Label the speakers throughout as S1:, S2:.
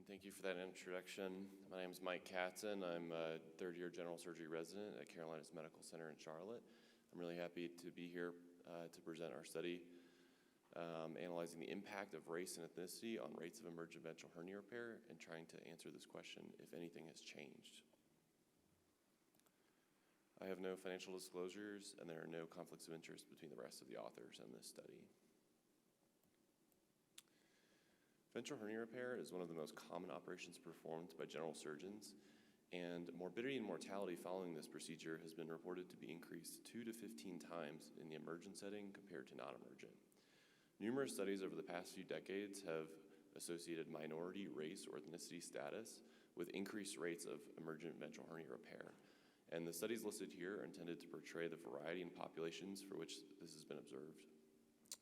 S1: Thank you for that introduction. My name is Mike Katzen. I'm a third-year general surgery resident at Carolinas Medical Center in Charlotte. I'm really happy to be here to present our study analyzing the impact of race and ethnicity on rates of emergent ventral hernia repair and trying to answer this question, if anything has changed. I have no financial disclosures, and there are no conflicts of interest between the rest of the authors in this study. Ventral hernia repair is one of the most common operations performed by general surgeons, and morbidity and mortality following this procedure has been reported to be increased 2 to 15 times in the emergent setting compared to non-emergent. Numerous studies over the past few decades have associated minority, race, or ethnicity status with increased rates of emergent ventral hernia repair. And the studies listed here are intended to portray the variety in populations for which this has been observed.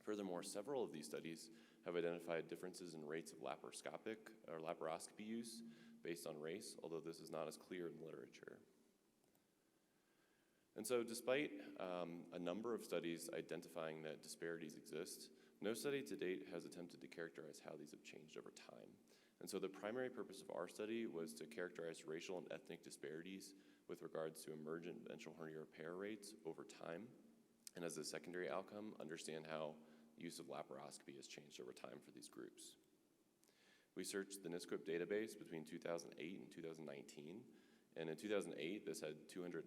S1: Furthermore, several of these studies have identified differences in rates of laparoscopic or laparoscopy use based on race, although this is not as clear in the literature. And so despite a number of studies identifying that disparities exist, no study to date has attempted to characterize how these have changed over time. And so the primary purpose of our study was to characterize racial and ethnic disparities with regards to emergent ventral hernia repair rates over time, and as a secondary outcome, understand how use of laparoscopy has changed over time for these groups. We searched the NSQIP database between 2008 and 2019, and in 2008, this had 211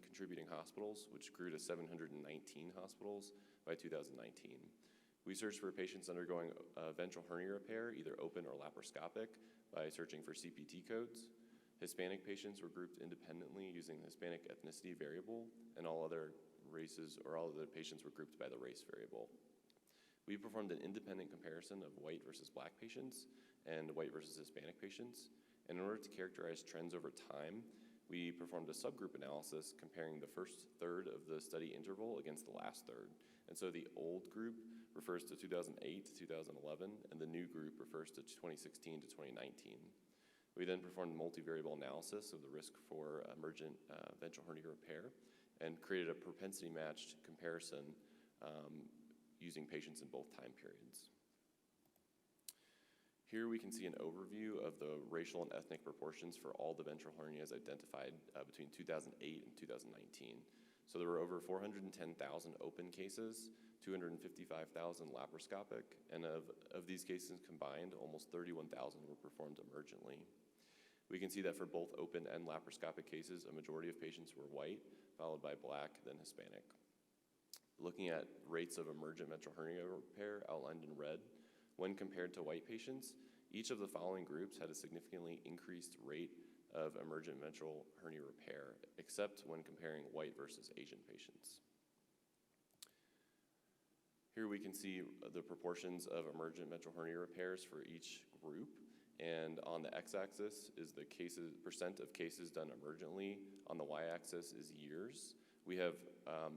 S1: contributing hospitals, which grew to 719 hospitals by 2019. We searched for patients undergoing ventral hernia repair, either open or laparoscopic, by searching for CPT codes. Hispanic patients were grouped independently using the Hispanic ethnicity variable, and all other races or all other patients were grouped by the race variable. We performed an independent comparison of white versus black patients and white versus Hispanic patients. And in order to characterize trends over time, we performed a subgroup analysis comparing the first third of the study interval against the last third. And so the old group refers to 2008 to 2011, and the new group refers to 2016 to 2019. We then performed multivariable analysis of the risk for emergent ventral hernia repair and created a propensity-matched comparison using patients in both time periods. Here we can see an overview of the racial and ethnic proportions for all the ventral hernias identified between 2008 and 2019. So there were over 410,000 open cases, 255,000 laparoscopic, and of these cases combined, almost 31,000 were performed emergently. We can see that for both open and laparoscopic cases, a majority of patients were white, followed by black, then Hispanic. Looking at rates of emergent ventral hernia repair outlined in red, when compared to white patients, each of the following groups had a significantly increased rate of emergent ventral hernia repair, except when comparing white versus Asian patients. Here we can see the proportions of emergent ventral hernia repairs for each group. And on the x-axis is the percent of cases done emergently. On the y-axis is years. We have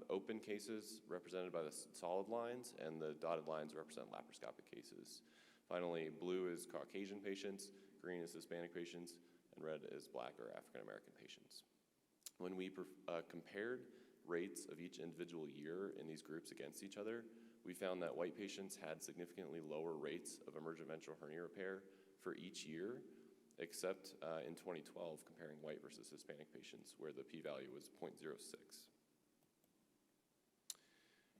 S1: open cases represented by the solid lines, and the dotted lines represent laparoscopic cases. Finally, blue is Caucasian patients, green is Hispanic patients, and red is black or African American patients. When we compared rates of each individual year in these groups against each other, we found that white patients had significantly lower rates of emergent ventral hernia repair for each year, except in 2012, comparing white versus Hispanic patients, where the p-value was 0.06.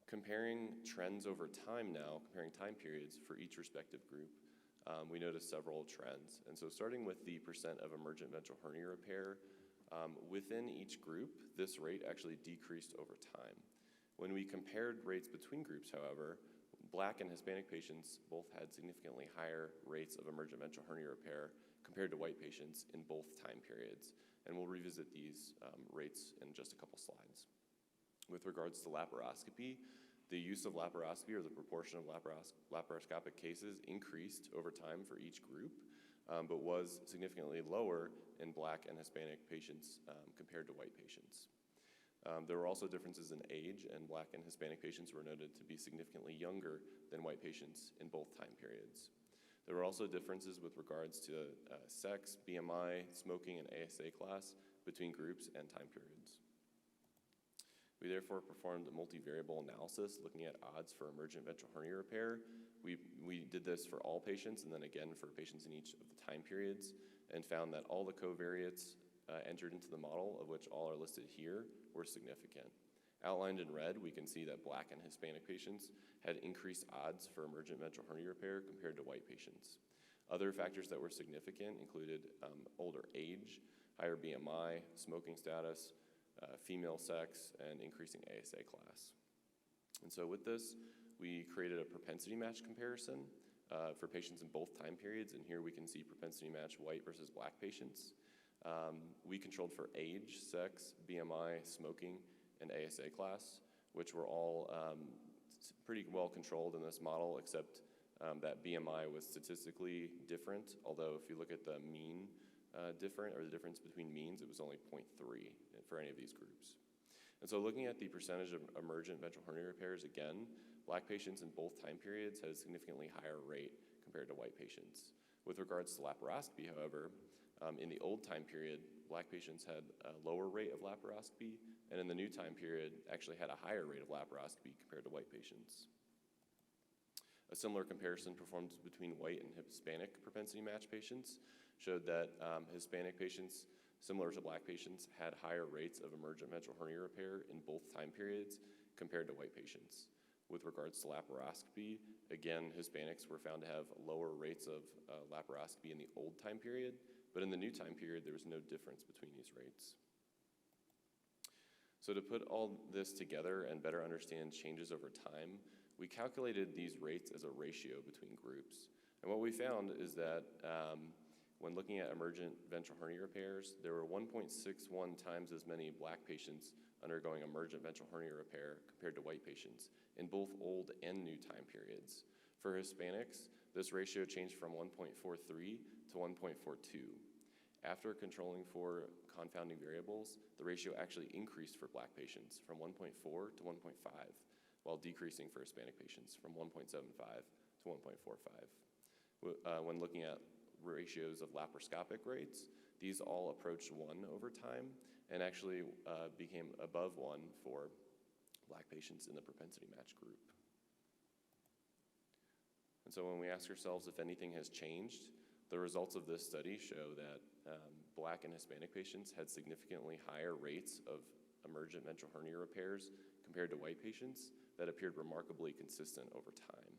S1: Comparing trends over time now, comparing time periods for each respective group, we noticed several trends. And so starting with the percent of emergent ventral hernia repair, within each group, this rate actually decreased over time. When we compared rates between groups, however, black and Hispanic patients both had significantly higher rates of emergent ventral hernia repair compared to white patients in both time periods. And we'll revisit these rates in just a couple slides. With regards to laparoscopy, the use of laparoscopy, or the proportion of laparoscopic cases, increased over time for each group, but was significantly lower in black and Hispanic patients compared to white patients. There were also differences in age, and black and Hispanic patients were noted to be significantly younger than white patients in both time periods. There were also differences with regards to sex, BMI, smoking, and ASA class between groups and time periods. We therefore performed a multivariable analysis looking at odds for emergent ventral hernia repair. We did this for all patients and then again for patients in each of the time periods, and found that all the covariates entered into the model, of which all are listed here, were significant. Outlined in red, we can see that Black and Hispanic patients had increased odds for emergent ventral hernia repair compared to white patients. Other factors that were significant included older age, higher BMI, smoking status, female sex, and increasing ASA class. And so with this, we created a propensity match comparison for patients in both time periods, and here we can see propensity match white versus Black patients. We controlled for age, sex, BMI, smoking, and ASA class, which were all pretty well controlled in this model, except that BMI was statistically different, although if you look at the mean or the difference between means, it was only 0.3 for any of these groups. And so looking at the percentage of emergent ventral hernia repairs, again, Black patients in both time periods had a significantly higher rate compared to white patients. With regards to laparoscopy, however, in the old time period, Black patients had a lower rate of laparoscopy, and in the new time period, actually had a higher rate of laparoscopy compared to white patients. A similar comparison performed between white and Hispanic propensity match patients showed that Hispanic patients, similar to Black patients, had higher rates of emergent ventral hernia repair in both time periods compared to white patients. With regards to laparoscopy, again, Hispanics were found to have lower rates of laparoscopy in the old time period, but in the new time period, there was no difference between these rates. So to put all this together and better understand changes over time, we calculated these rates as a ratio between groups. And what we found is that when looking at emergent ventral hernia repairs, there were 1.61 times as many Black patients undergoing emergent ventral hernia repair compared to white patients in both old and new time periods. For Hispanics, this ratio changed from 1.43 to 1.42. After controlling for confounding variables, the ratio actually increased for Black patients from 1.4 to 1.5, while decreasing for Hispanic patients from 1.75 to 1.45. When looking at ratios of laparoscopic rates, these all approached 1 over time and actually became above 1 for Black patients in the propensity match group. And so when we ask ourselves if anything has changed, the results of this study show that Black and Hispanic patients had significantly higher rates of emergent ventral hernia repairs compared to white patients that appeared remarkably consistent over time.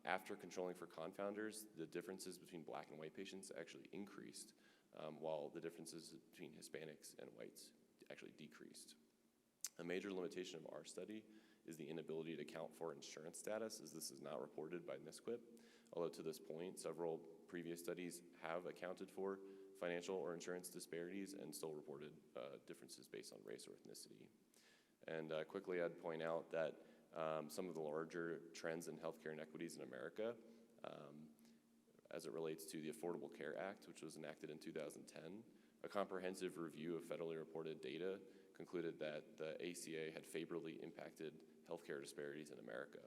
S1: After controlling for confounders, the differences between Black and white patients actually increased, while the differences between Hispanics and whites actually decreased. A major limitation of our study is the inability to account for insurance status, as this is not reported by NSQIP, although to this point, several previous studies have accounted for financial or insurance disparities and still reported differences based on race or ethnicity. And quickly, I'd point out that some of the larger trends in healthcare inequities in America, as it relates to the Affordable Care Act, which was enacted in 2010, a comprehensive review of federally reported data concluded that the ACA had favorably impacted healthcare disparities in America.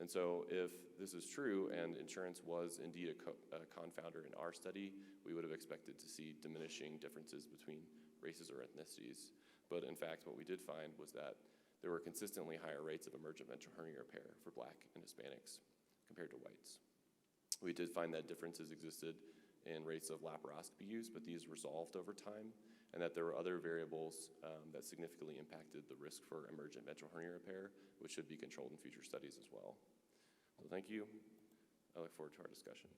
S1: And so if this is true and insurance was indeed a confounder in our study, we would have expected to see diminishing differences between races or ethnicities. But in fact, what we did find was that there were consistently higher rates of emergent ventral hernia repair for Black and Hispanics compared to whites. We did find that differences existed in rates of laparoscopy use, but these resolved over time, and that there were other variables that significantly impacted the risk for emergent ventral hernia repair, which should be controlled in future studies as well. So thank you. I look forward to our discussion.